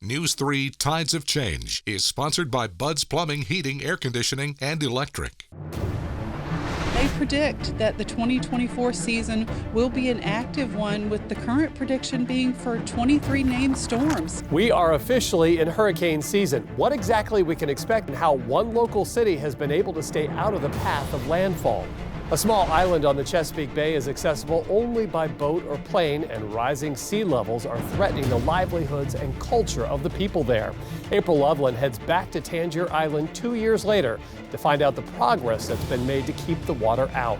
News 3 Tides of Change is sponsored by Bud's Plumbing, Heating, Air Conditioning, and Electric. They predict that the 2024 season will be an active one, with the current prediction being for 23 named storms. We are officially in hurricane season. What exactly we can expect and how one local city has been able to stay out of the path of landfall. A small island on the Chesapeake Bay is accessible only by boat or plane, and rising sea levels are threatening the livelihoods and culture of the people there. April Loveland heads back to Tangier Island 2 years later to find out the progress that's been made to keep the water out.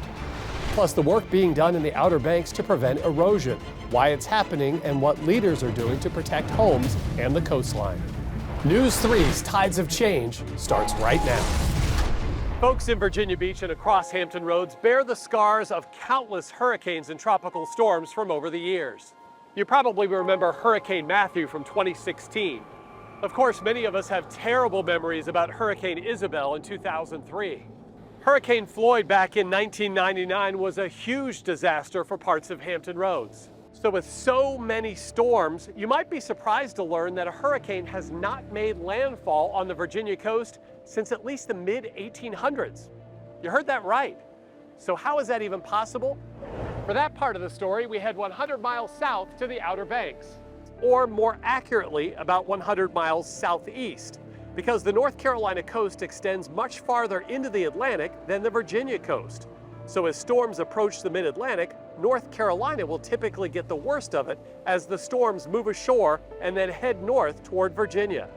Plus, the work being done in the Outer Banks to prevent erosion, why it's happening, and what leaders are doing to protect homes and the coastline. News 3's Tides of Change starts right now. Folks in Virginia Beach and across Hampton Roads bear the scars of countless hurricanes and tropical storms from over the years. You probably remember Hurricane Matthew from 2016. Of course, many of us have terrible memories about Hurricane Isabel in 2003. Hurricane Floyd back in 1999 was a huge disaster for parts of Hampton Roads. So with so many storms, you might be surprised to learn that a hurricane has not made landfall on the Virginia coast since at least the mid-1800s. You heard that right. So how is that even possible? For that part of the story, we head 100 miles south to the Outer Banks, or more accurately, about 100 miles southeast, because the North Carolina coast extends much farther into the Atlantic than the Virginia coast. So as storms approach the mid-Atlantic, North Carolina will typically get the worst of it as the storms move ashore and then head north toward Virginia.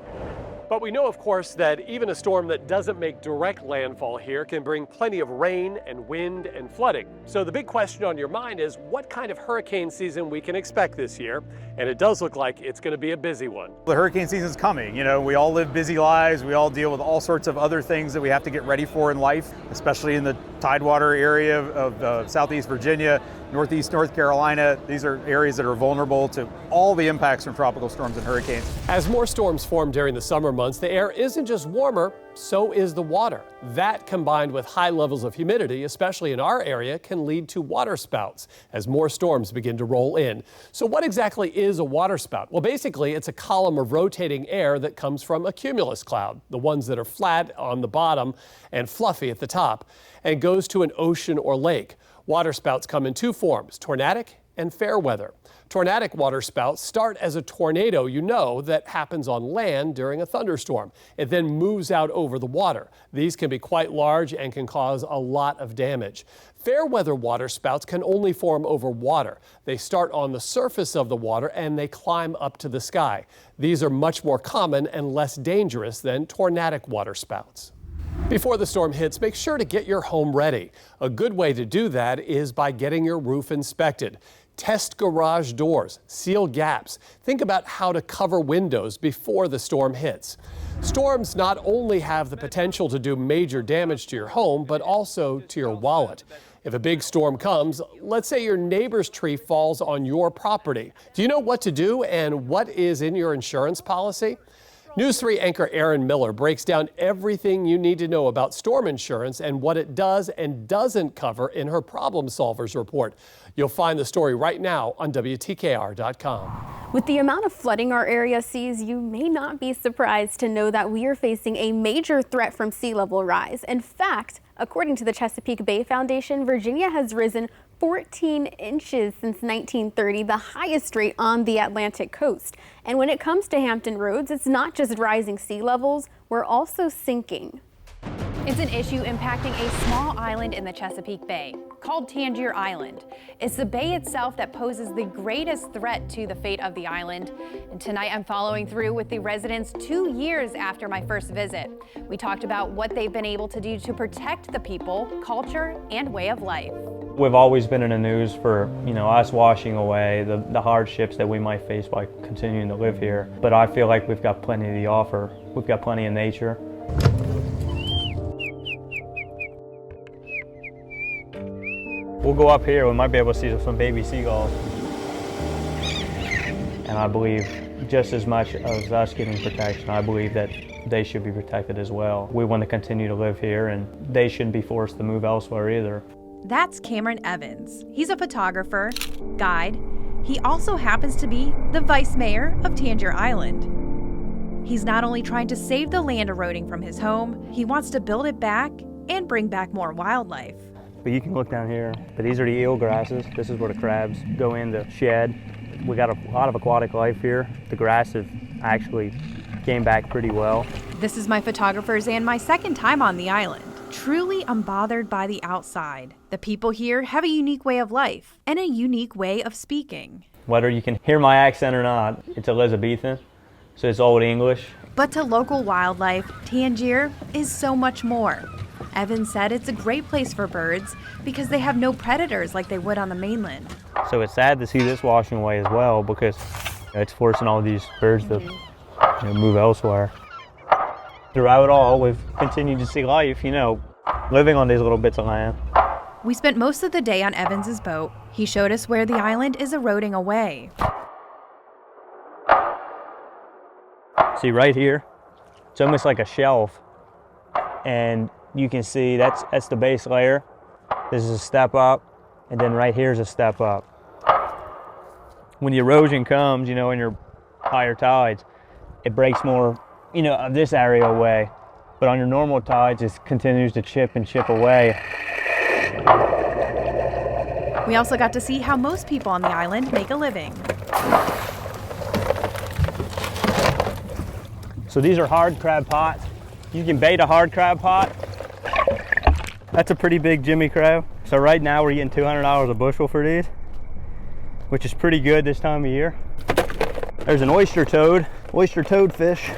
But we know, of course, that even a storm that doesn't make direct landfall here can bring plenty of rain and wind and flooding. So the big question on your mind is what kind of hurricane season we can expect this year. And it does look like it's going to be a busy one. The hurricane season's coming. You know, we all live busy lives. We all deal with all sorts of other things that we have to get ready for in life, especially in the Tidewater area of Southeast Virginia, Northeast North Carolina. These are areas that are vulnerable to all the impacts from tropical storms and hurricanes. As more storms form during the summer months, the air isn't just warmer, so is the water. That, combined with high levels of humidity, especially in our area, can lead to water spouts as more storms begin to roll in. So what exactly is a water spout? Well, basically, it's a column of rotating air that comes from a cumulus cloud, the ones that are flat on the bottom and fluffy at the top, and goes to an ocean or lake. Water spouts come in two forms, tornadic and fair weather. Tornadic water spouts start as a tornado, that happens on land during a thunderstorm. It then moves out over the water. These can be quite large and can cause a lot of damage. Fair weather water spouts can only form over water. They start on the surface of the water and they climb up to the sky. These are much more common and less dangerous than tornadic water spouts. Before the storm hits, make sure to get your home ready. A good way to do that is by getting your roof inspected. Test garage doors, seal gaps. Think about how to cover windows before the storm hits. Storms not only have the potential to do major damage to your home, but also to your wallet. If a big storm comes, let's say your neighbor's tree falls on your property. Do you know what to do and what is in your insurance policy? News 3 anchor Aaron Miller breaks down everything you need to know about storm insurance and what it does and doesn't cover in her Problem Solvers report. You'll find the story right now on WTKR.com. With the amount of flooding our area sees, you may not be surprised to know that we are facing a major threat from sea level rise. In fact, according to the Chesapeake Bay Foundation, Virginia has risen 14 inches since 1930, the highest rate on the Atlantic coast. And when it comes to Hampton Roads, it's not just rising sea levels, we're also sinking. It's an issue impacting a small island in the Chesapeake Bay called Tangier Island. It's the bay itself that poses the greatest threat to the fate of the island. And tonight I'm following through with the residents 2 years after my first visit. We talked about what they've been able to do to protect the people, culture, and way of life. We've always been in the news for, us washing away the hardships that we might face by continuing to live here. But I feel like we've got plenty to offer. We've got plenty of nature. We'll go up here, we might be able to see some baby seagulls. And I believe just as much as us getting protection, I believe that they should be protected as well. We want to continue to live here and they shouldn't be forced to move elsewhere either. That's Cameron Evans. He's a photographer, guide. He also happens to be the vice mayor of Tangier Island. He's not only trying to save the land eroding from his home, he wants to build it back and bring back more wildlife. But you can look down here, but these are the eel grasses. This is where the crabs go in to shed. We got a lot of aquatic life here. The grass have actually came back pretty well. This is my photographers and my second time on the island. Truly unbothered by the outside. The people here have a unique way of life and a unique way of speaking. Whether you can hear my accent or not, it's Elizabethan, so it's Old English. But to local wildlife, Tangier is so much more. Evan said it's a great place for birds because they have no predators like they would on the mainland. So it's sad to see this washing away as well because it's forcing all these birds to move elsewhere. Throughout it all, we've continued to see life, living on these little bits of land. We spent most of the day on Evans's boat. He showed us where the island is eroding away. See right here, it's almost like a shelf, and you can see that's the base layer. This is a step up, and then right here is a step up. When the erosion comes, in your higher tides, it breaks more, of this area away. But on your normal tides, it continues to chip and chip away. We also got to see how most people on the island make a living. So these are hard crab pots. You can bait a hard crab pot. That's a pretty big Jimmy crab. So right now we're getting $200 a bushel for these, which is pretty good this time of year. There's an oyster toad fish.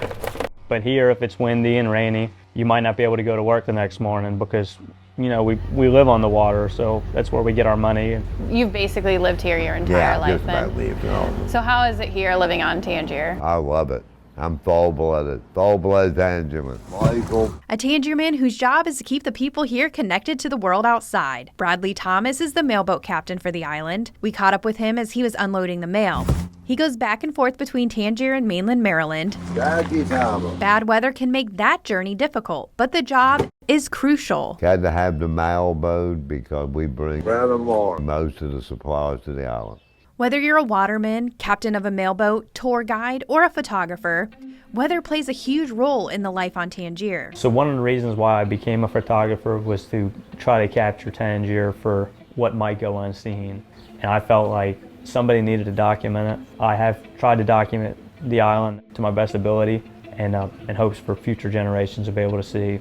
But here, if it's windy and rainy, you might not be able to go to work the next morning because, we live on the water, so that's where we get our money. You've basically lived here your entire life then? Yeah, just about lived. So how is it here living on Tangier? I love it. I'm full-blooded Tangierman. Michael. A Tangierman whose job is to keep the people here connected to the world outside. Bradley Thomas is the mailboat captain for the island. We caught up with him as he was unloading the mail. He goes back and forth between Tangier and mainland Maryland. Bad weather can make that journey difficult, but the job is crucial. Had to have the mailboat because we bring most of the supplies to the island. Whether you're a waterman, captain of a mailboat, tour guide, or a photographer, weather plays a huge role in the life on Tangier. So one of the reasons why I became a photographer was to try to capture Tangier for what might go unseen. And I felt like somebody needed to document it. I have tried to document the island to my best ability and in hopes for future generations to be able to see,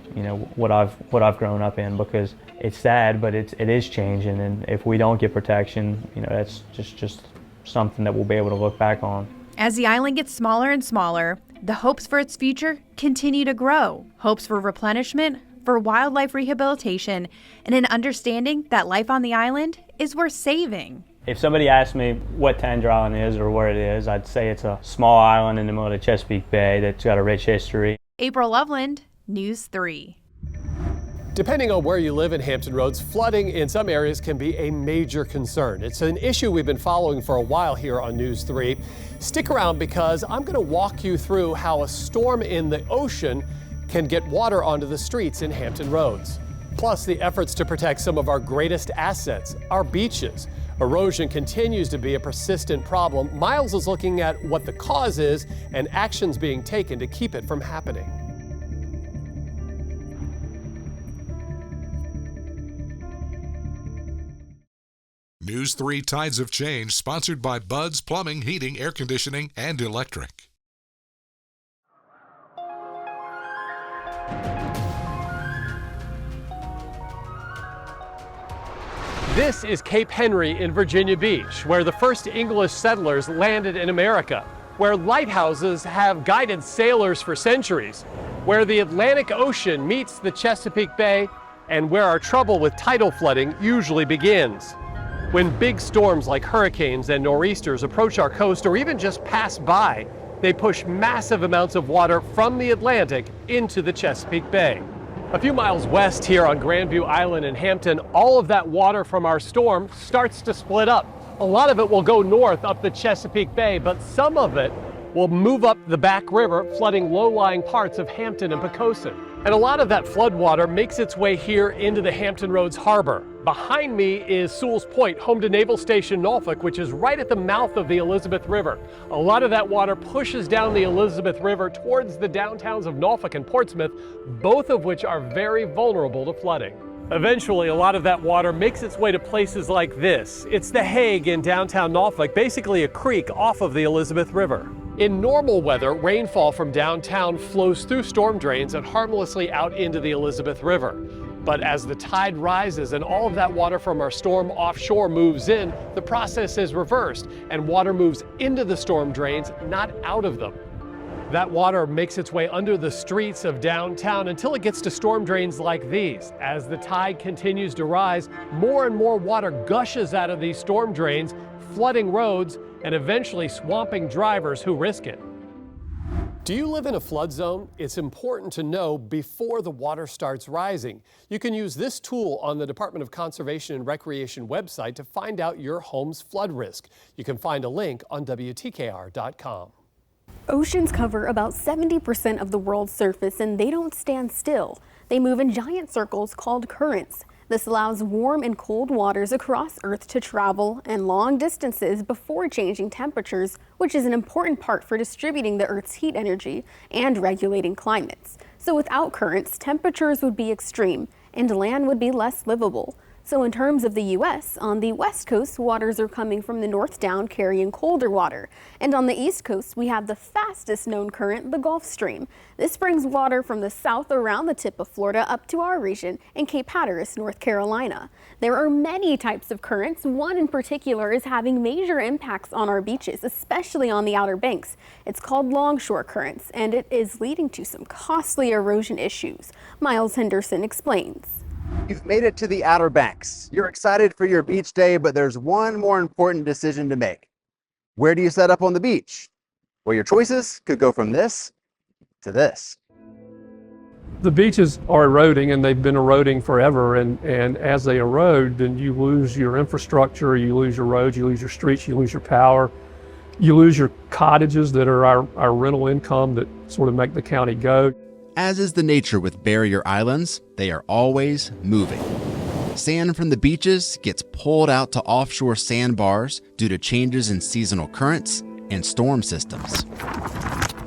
what I've grown up in, because it's sad, but it is changing, and if we don't get protection, that's just something that we'll be able to look back on. As the island gets smaller and smaller, the hopes for its future continue to grow. Hopes for replenishment, for wildlife rehabilitation, and an understanding that life on the island is worth saving. If somebody asked me what Tangier Island is or where it is, I'd say it's a small island in the middle of the Chesapeake Bay that's got a rich history. April Loveland, News 3. Depending on where you live in Hampton Roads, flooding in some areas can be a major concern. It's an issue we've been following for a while here on News 3. Stick around because I'm going to walk you through how a storm in the ocean can get water onto the streets in Hampton Roads. Plus, the efforts to protect some of our greatest assets, our beaches. Erosion continues to be a persistent problem. Miles is looking at what the cause is and actions being taken to keep it from happening. News 3 Tides of Change, sponsored by Bud's Plumbing, Heating, Air Conditioning, and Electric. This is Cape Henry in Virginia Beach, where the first English settlers landed in America, where lighthouses have guided sailors for centuries, where the Atlantic Ocean meets the Chesapeake Bay, and where our trouble with tidal flooding usually begins. When big storms like hurricanes and nor'easters approach our coast or even just pass by, they push massive amounts of water from the Atlantic into the Chesapeake Bay. A few miles west here on Grandview Island in Hampton, all of that water from our storm starts to split up. A lot of it will go north up the Chesapeake Bay, but some of it will move up the back river, flooding low-lying parts of Hampton and Poquoson. And a lot of that flood water makes its way here into the Hampton Roads Harbor. Behind me is Sewell's Point, home to Naval Station Norfolk, which is right at the mouth of the Elizabeth River. A lot of that water pushes down the Elizabeth River towards the downtowns of Norfolk and Portsmouth, both of which are very vulnerable to flooding. Eventually, a lot of that water makes its way to places like this. It's the Hague in downtown Norfolk, basically a creek off of the Elizabeth River. In normal weather, rainfall from downtown flows through storm drains and harmlessly out into the Elizabeth River. But as the tide rises and all of that water from our storm offshore moves in, the process is reversed and water moves into the storm drains, not out of them. That water makes its way under the streets of downtown until it gets to storm drains like these. As the tide continues to rise, more and more water gushes out of these storm drains, flooding roads and eventually swamping drivers who risk it. Do you live in a flood zone? It's important to know before the water starts rising. You can use this tool on the Department of Conservation and Recreation website to find out your home's flood risk. You can find a link on WTKR.com. Oceans cover about 70% of the world's surface, and they don't stand still. They move in giant circles called currents. This allows warm and cold waters across Earth to travel and long distances before changing temperatures, which is an important part for distributing the Earth's heat energy and regulating climates. So without currents, temperatures would be extreme and land would be less livable. So in terms of the U.S., on the west coast, waters are coming from the north down carrying colder water. And on the east coast, we have the fastest known current, the Gulf Stream. This brings water from the south around the tip of Florida up to our region in Cape Hatteras, North Carolina. There are many types of currents. One in particular is having major impacts on our beaches, especially on the Outer Banks. It's called longshore currents, and it is leading to some costly erosion issues. Miles Henderson explains. You've made it to the Outer Banks. You're excited for your beach day, but there's one more important decision to make. Where do you set up on the beach? Well, your choices could go from this to this. The beaches are eroding, and they've been eroding forever, and as they erode, then you lose your infrastructure, you lose your roads, you lose your streets, you lose your power, you lose your cottages that are our rental income that sort of make the county go. As is the nature with barrier islands, they are always moving. Sand from the beaches gets pulled out to offshore sandbars due to changes in seasonal currents and storm systems.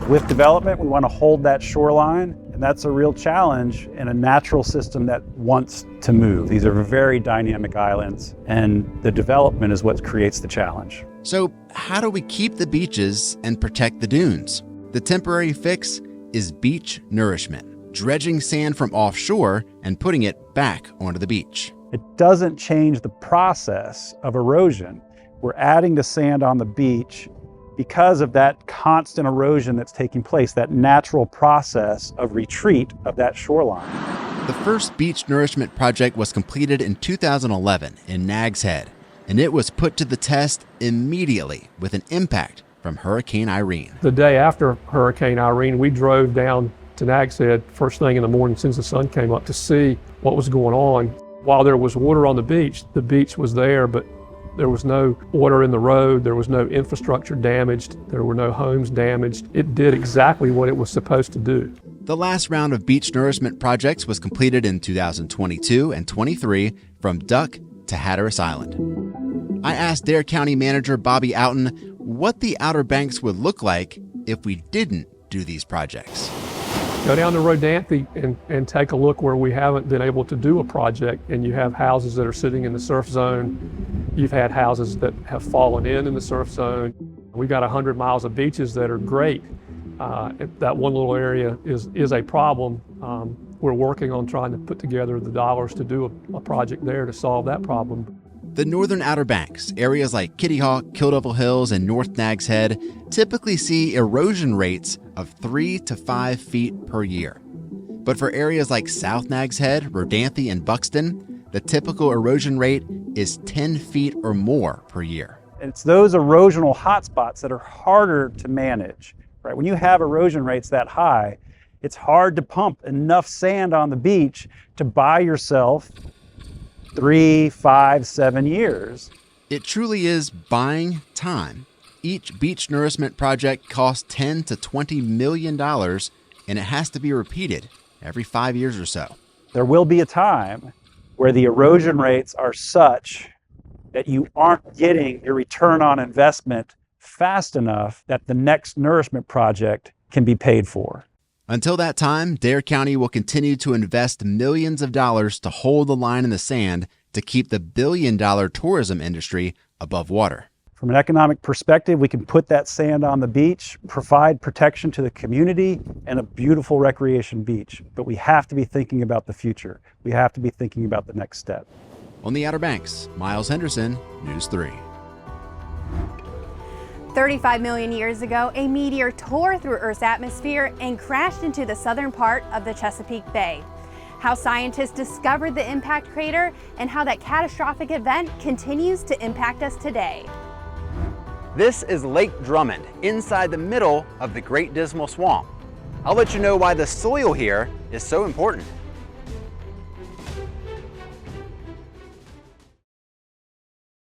With development, we want to hold that shoreline, and that's a real challenge in a natural system that wants to move. These are very dynamic islands, and the development is what creates the challenge. So how do we keep the beaches and protect the dunes? The temporary fix is beach nourishment, dredging sand from offshore and putting it back onto the beach. It doesn't change the process of erosion. We're adding the sand on the beach because of that constant erosion that's taking place, that natural process of retreat of that shoreline. The first beach nourishment project was completed in 2011 in Nags Head, and it was put to the test immediately with an impact from Hurricane Irene. The day after Hurricane Irene, we drove down to Nags Head first thing in the morning since the sun came up to see what was going on. While there was water on the beach was there, but there was no water in the road, there was no infrastructure damaged, there were no homes damaged. It did exactly what it was supposed to do. The last round of beach nourishment projects was completed in 2022 and 23 from Duck to Hatteras Island. I asked Dare County Manager Bobby Outen what the Outer Banks would look like if we didn't do these projects. Go down to Rodanthe and take a look where we haven't been able to do a project, and you have houses that are sitting in the surf zone. You've had houses that have fallen in the surf zone. We've got 100 miles of beaches that are great. That one little area is a problem. We're working on trying to put together the dollars to do a project there to solve that problem. The northern Outer Banks, areas like Kitty Hawk, Kill Devil Hills, and North Nags Head, typically see erosion rates of 3 to 5 feet per year. But for areas like South Nags Head, Rodanthe, and Buxton, the typical erosion rate is 10 feet or more per year. It's those erosional hotspots that are harder to manage, right? When you have erosion rates that high, it's hard to pump enough sand on the beach to buy yourself 3, 5, 7 years. It truly is buying time. Each beach nourishment project costs $10 to $20 million, and it has to be repeated every 5 years or so. There will be a time where the erosion rates are such that you aren't getting your return on investment fast enough that the next nourishment project can be paid for. Until that time, Dare County will continue to invest millions of dollars to hold the line in the sand to keep the billion-dollar tourism industry above water. From an economic perspective, we can put that sand on the beach, provide protection to the community, and a beautiful recreation beach. But we have to be thinking about the future. We have to be thinking about the next step. On the Outer Banks, Miles Henderson, News 3. 35 million years ago, a meteor tore through Earth's atmosphere and crashed into the southern part of the Chesapeake Bay. How scientists discovered the impact crater and how that catastrophic event continues to impact us today. This is Lake Drummond, inside the middle of the Great Dismal Swamp. I'll let you know why the soil here is so important.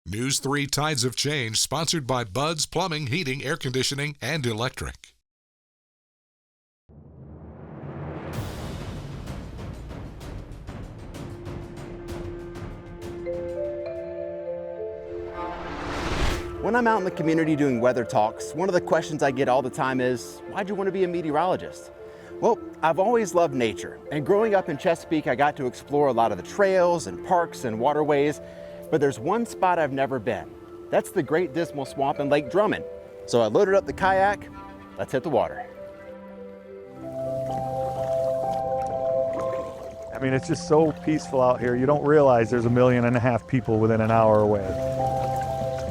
News 3 Tides of Change, sponsored by Bud's Plumbing, Heating, Air Conditioning, and Electric. When I'm out in the community doing weather talks, one of the questions I get all the time is, why'd you want to be a meteorologist? Well, I've always loved nature, and growing up in Chesapeake, I got to explore a lot of the trails and parks and waterways, but there's one spot I've never been. That's the Great Dismal Swamp in Lake Drummond. So I loaded up the kayak, let's hit the water. I mean, it's just so peaceful out here. You don't realize there's 1.5 million people within an hour away.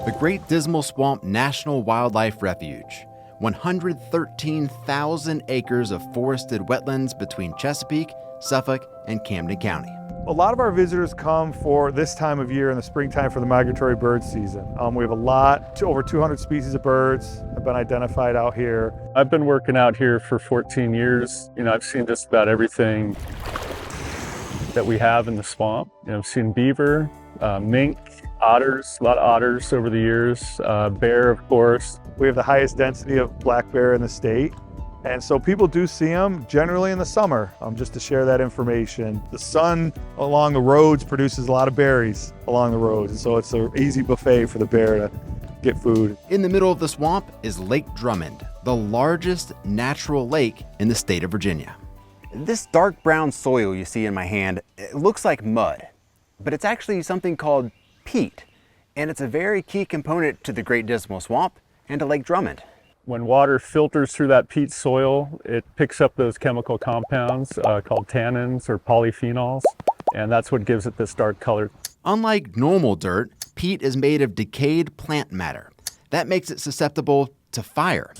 The Great Dismal Swamp National Wildlife Refuge, 113,000 acres of forested wetlands between Chesapeake, Suffolk, and Camden County. A lot of our visitors come for this time of year in the springtime for the migratory bird season. We have over 200 species of birds have been identified out here. I've been working out here for 14 years. I've seen just about everything that we have in the swamp. I've seen beaver, mink, otters, a lot of otters over the years, bear, of course. We have the highest density of black bear in the state. And so people do see them generally in the summer, just to share that information. The sun along the roads produces a lot of berries along the roads. And so it's an easy buffet for the bear to get food. In the middle of the swamp is Lake Drummond, the largest natural lake in the state of Virginia. This dark brown soil you see in my hand, it looks like mud, but it's actually something called peat. And it's a very key component to the Great Dismal Swamp and to Lake Drummond. When water filters through that peat soil, it picks up those chemical compounds called tannins or polyphenols, and that's what gives it this dark color. Unlike normal dirt, peat is made of decayed plant matter. That makes it susceptible to fire.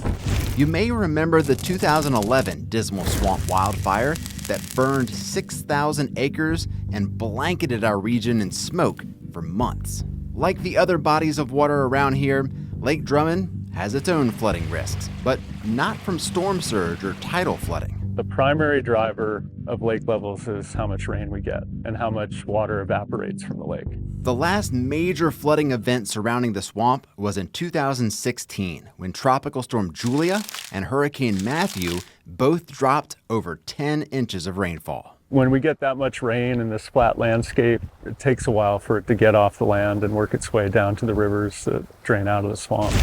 You may remember the 2011 Dismal Swamp wildfire that burned 6,000 acres and blanketed our region in smoke for months. Like the other bodies of water around here, Lake Drummond has its own flooding risks, but not from storm surge or tidal flooding. The primary driver of lake levels is how much rain we get and how much water evaporates from the lake. The last major flooding event surrounding the swamp was in 2016, when Tropical Storm Julia and Hurricane Matthew both dropped over 10 inches of rainfall. When we get that much rain in this flat landscape, it takes a while for it to get off the land and work its way down to the rivers that drain out of the swamp.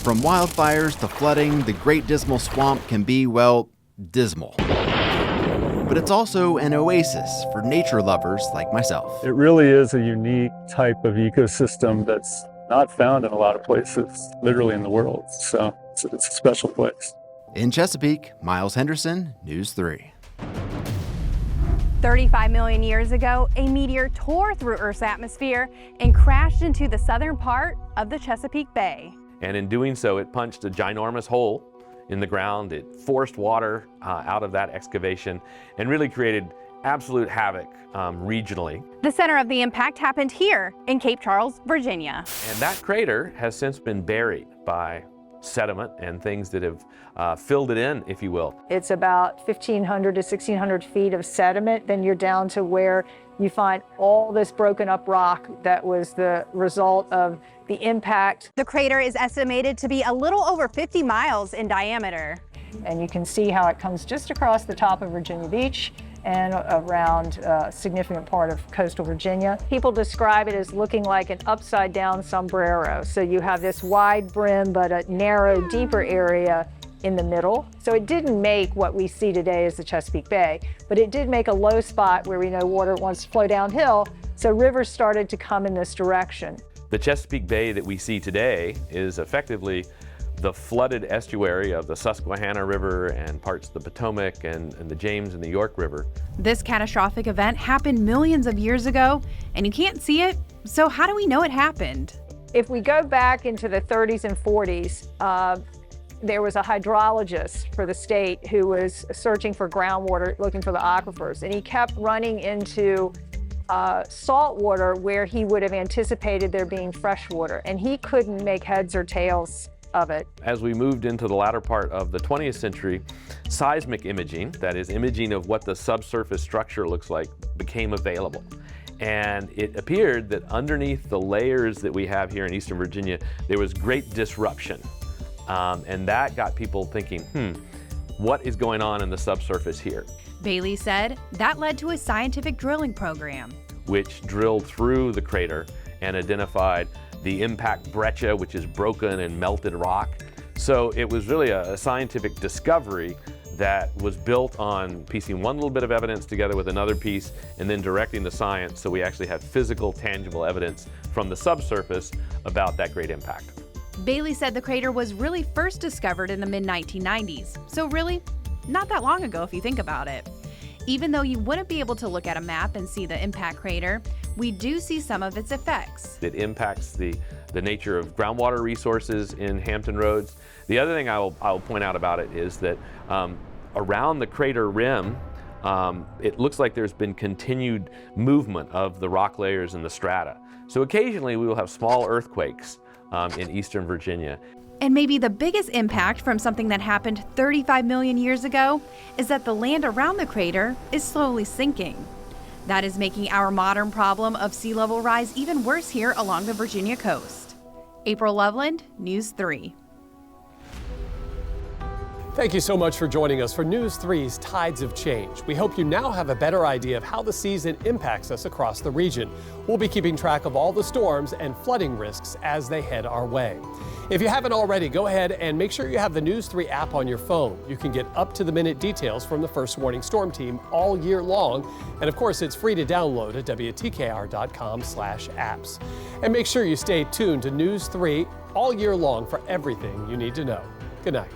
From wildfires to flooding, the Great Dismal Swamp can be, well, dismal. But it's also an oasis for nature lovers like myself. It really is a unique type of ecosystem that's not found in a lot of places, literally in the world. So it's a special place. In Chesapeake, Miles Henderson, News 3. 35 million years ago, a meteor tore through Earth's atmosphere and crashed into the southern part of the Chesapeake Bay. And in doing so, it punched a ginormous hole in the ground. It forced water out of that excavation and really created absolute havoc regionally. The center of the impact happened here in Cape Charles, Virginia. And that crater has since been buried by sediment and things that have filled it in, if you will. It's about 1,500 to 1,600 feet of sediment. Then you're down to where you find all this broken up rock that was the result of the impact. The crater is estimated to be a little over 50 miles in diameter. And you can see how it comes just across the top of Virginia Beach and around a significant part of coastal Virginia. People describe it as looking like an upside down sombrero. So you have this wide brim, but a narrow, deeper area in the middle. So it didn't make what we see today as the Chesapeake Bay, but it did make a low spot where we know water wants to flow downhill. So rivers started to come in this direction. The Chesapeake Bay that we see today is effectively the flooded estuary of the Susquehanna River and parts of the Potomac and the James and the York River. This catastrophic event happened millions of years ago, and you can't see it, so how do we know it happened? If we go back into the 30s and 40s, there was a hydrologist for the state who was searching for groundwater, looking for the aquifers, and he kept running into salt water where he would have anticipated there being fresh water, and he couldn't make heads or tails of it. As we moved into the latter part of the 20th century, seismic imaging, that is imaging of what the subsurface structure looks like, became available. And it appeared that underneath the layers that we have here in Eastern Virginia, there was great disruption. And that got people thinking, what is going on in the subsurface here? Bailey said that led to a scientific drilling program, which drilled through the crater and identified the impact breccia, which is broken and melted rock. So it was really a scientific discovery that was built on piecing one little bit of evidence together with another piece and then directing the science so we actually have physical, tangible evidence from the subsurface about that great impact. Bailey said the crater was really first discovered in the mid-1990s, so really not that long ago if you think about it. Even though you wouldn't be able to look at a map and see the impact crater, we do see some of its effects. It impacts the nature of groundwater resources in Hampton Roads. The other thing I'll point out about it is that around the crater rim, it looks like there's been continued movement of the rock layers and the strata. So occasionally we will have small earthquakes in Eastern Virginia. And maybe the biggest impact from something that happened 35 million years ago is that the land around the crater is slowly sinking. That is making our modern problem of sea level rise even worse here along the Virginia coast. April Loveland, News 3. Thank you so much for joining us for News 3's Tides of Change. We hope you now have a better idea of how the season impacts us across the region. We'll be keeping track of all the storms and flooding risks as they head our way. If you haven't already, go ahead and make sure you have the News 3 app on your phone. You can get up-to-the-minute details from the First Warning Storm Team all year long. And of course, it's free to download at WTKR.com/apps. And make sure you stay tuned to News 3 all year long for everything you need to know. Good night.